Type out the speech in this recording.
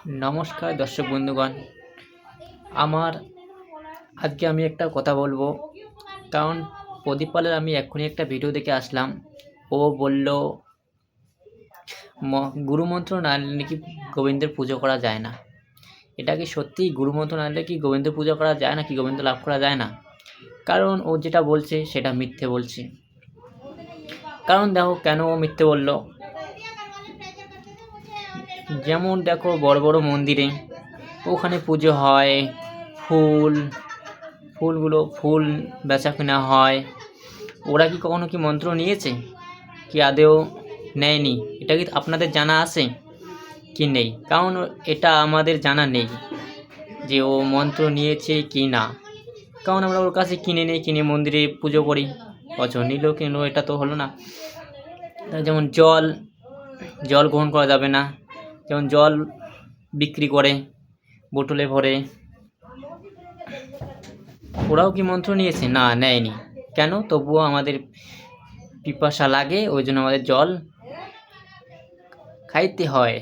নমস্কার দর্শক বন্ধুগণ। আমার আজকে আমি একটা কথা বলবো, কারণ প্রদীপ পালের আমি এক্ষুনি একটা ভিডিও দেখে আসলাম। ও বলল গুরুমন্ত্র না নিলে নাকি গোবিন্দের পুজো করা যায় না। এটা কি সত্যিই গুরুমন্ত্র না নিলে কি গোবিন্দের পুজো করা যায় না, কি গোবিন্দ লাভ করা যায় না? কারণ ও যেটা বলছে সেটা মিথ্যে বলছে। কারণ দেখো কেন ও মিথ্যে বলল। যেমন দেখো বড় বড় মন্দিরে ওখানে পুজো হয়, ফুল বেচা কেনা হয়। ওরা কি কখনো কি মন্ত্র নিয়েছে? কি আদেও নেয়নি? এটা কি আপনাদের জানা আছে কি নেই? কারণ এটা আমাদের জানা নেই যে ও মন্ত্র নিয়েছে কি না। কারণ আমরা ওর কাছে কিনে মন্দিরে পুজো করি। বছর নিল কিনলো, এটা তো হলো না। যেমন জল গ্রহণ করা যাবে না। যেমন জল বিক্রি করে বোতলে ভরে। ওরাও কি মন্ত্র নিয়েছে? না, নেয়নি। কেন? তবুও আমাদের পিপাসা লাগে, ওই জন্য আমাদের জল খাইতে হয়।